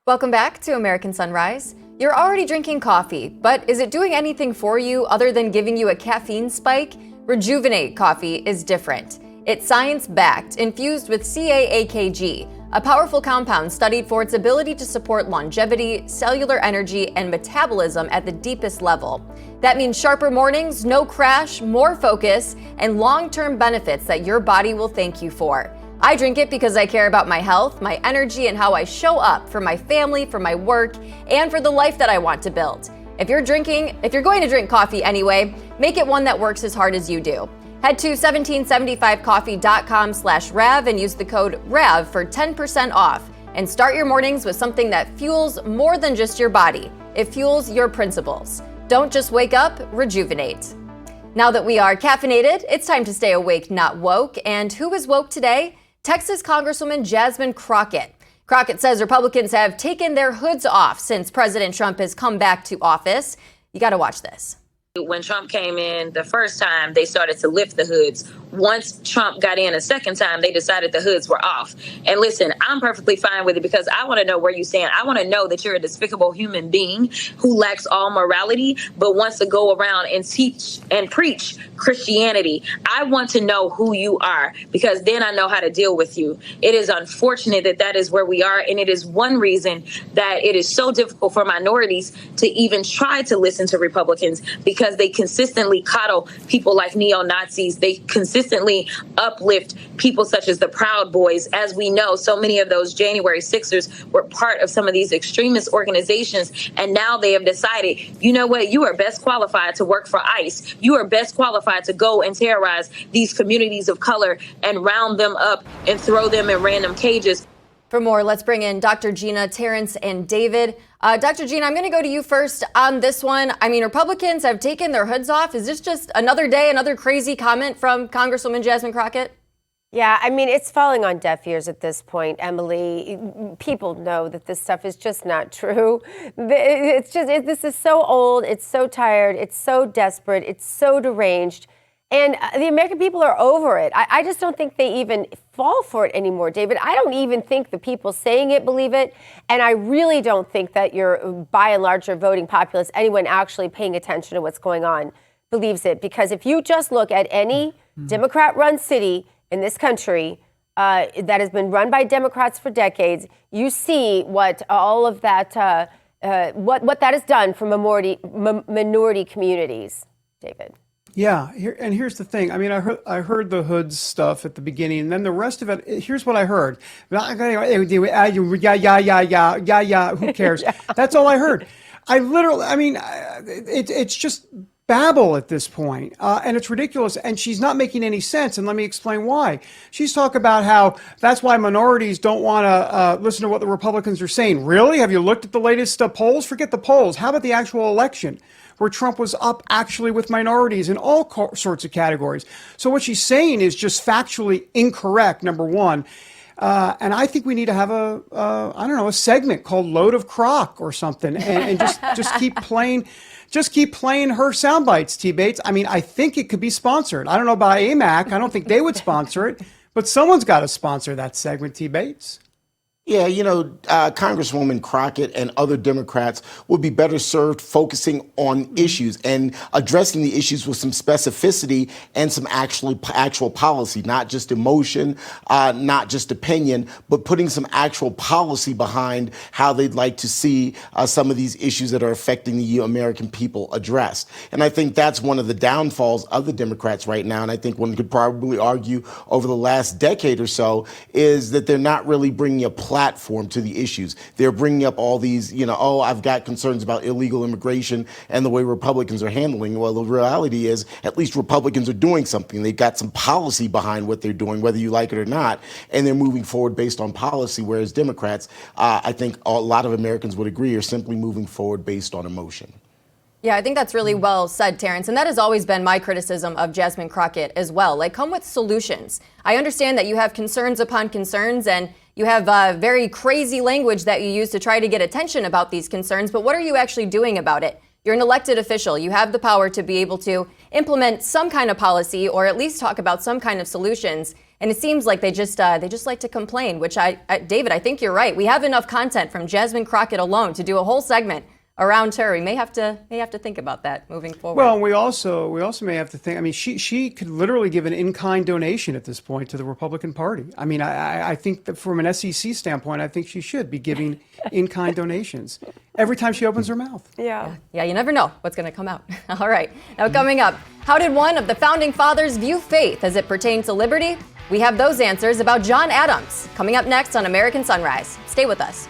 Welcome back to American Sunrise. You're already drinking coffee, but is it doing anything for you other than giving you a caffeine spike? Rejuvenate coffee is different. It's science-backed, infused with CAAKG, a powerful compound studied for its ability to support longevity, cellular energy, and metabolism at the deepest level. That means sharper mornings, no crash, more focus, and long-term benefits that your body will thank you for. I drink it because I care about my health, my energy, and how I show up for my family, for my work, and for the life that I want to build. If you're going to drink coffee anyway, make it one that works as hard as you do. Head to 1775coffee.com/RAV and use the code RAV for 10% off. And start your mornings with something that fuels more than just your body. It fuels your principles. Don't just wake up, rejuvenate. Now that we are caffeinated, it's time to stay awake, not woke. And who is woke today? Texas Congresswoman Jasmine Crockett. Crockett says Republicans have taken their hoods off since President Trump has come back to office. You got to watch this. When Trump came in the first time, they started to lift the hoods. Once Trump got in a second time, they decided the hoods were off. And listen, I'm perfectly fine with it because I want to know where you stand. I want to know that you're a despicable human being who lacks all morality, but wants to go around and teach and preach Christianity. I want to know who you are because then I know how to deal with you. It is unfortunate that that is where we are. And it is one reason that it is so difficult for minorities to even try to listen to Republicans because they consistently coddle people like neo-Nazis. They consistently uplift people such as the Proud Boys. As we know, so many of those January 6ers were part of some of these extremist organizations. And now they have decided, you know what, you are best qualified to work for ICE. You are best qualified to go and terrorize these communities of color and round them up and throw them in random cages. For more, let's bring in Dr. Gina, Terrence, and David. Dr. Gina, I'm going to go to you first on this one. I mean, Republicans have taken their hoods off. Is this just another day, another crazy comment from Congresswoman Jasmine Crockett? Yeah, I mean, it's falling on deaf ears at this point, Emily. People know that this stuff is just not true. This is so old. It's so tired. It's so desperate. It's so deranged. And the American people are over it. I just don't think they even fall for it anymore, David. I don't even think the people saying it believe it. And I really don't think that by and large, your voting populace, anyone actually paying attention to what's going on, believes it. Because if you just look at any Democrat-run city in this country that has been run by Democrats for decades, you see what all of that, what that has done for minority communities, David. Yeah, here's the thing. I mean, I heard the hoods stuff at the beginning, and then the rest of it. Here's what I heard. Yeah. Who cares? Yeah. That's all I heard. It's just babble at this point, and it's ridiculous. And she's not making any sense. And let me explain why. She's talking about how that's why minorities don't want to listen to what the Republicans are saying. Really? Have you looked at the latest polls? Forget the polls. How about the actual election, where Trump was up actually with minorities in all sorts of categories? So what she's saying is just factually incorrect, number one. And I think we need to have a segment called Load of Crock or something, and just keep playing her sound bites, T. Bates. I mean, I think it could be sponsored. I don't know about AMAC. I don't think they would sponsor it, but someone's got to sponsor that segment, T. Bates. Yeah, Congresswoman Crockett and other Democrats would be better served focusing on issues and addressing the issues with some specificity and some actual policy, not just emotion, not just opinion, but putting some actual policy behind how they'd like to see some of these issues that are affecting the American people addressed. And I think that's one of the downfalls of the Democrats right now. And I think one could probably argue over the last decade or so is that they're not really bringing a platform to the issues. They're bringing up all these, I've got concerns about illegal immigration and the way Republicans are handling. Well, the reality is at least Republicans are doing something. They've got some policy behind what they're doing, whether you like it or not, and they're moving forward based on policy, whereas Democrats, I think a lot of Americans would agree, are simply moving forward based on emotion. Yeah, I think that's really well said, Terrence. And that has always been my criticism of Jasmine Crockett as well. Like, come with solutions. I understand that you have concerns upon concerns and you have very crazy language that you use to try to get attention about these concerns. But what are you actually doing about it? You're an elected official. You have the power to be able to implement some kind of policy or at least talk about some kind of solutions. And it seems like they just like to complain, which David, I think you're right. We have enough content from Jasmine Crockett alone to do a whole segment around terror. We may have to think about that moving forward. Well, we also may have to think. I mean, she could literally give an in-kind donation at this point to the Republican Party. I mean, I think that from an SEC standpoint, I think she should be giving in-kind donations every time she opens her mouth. Yeah. Yeah, you never know what's going to come out. All right. Now, coming up, how did one of the founding fathers view faith as it pertains to liberty? We have those answers about John Adams coming up next on American Sunrise. Stay with us.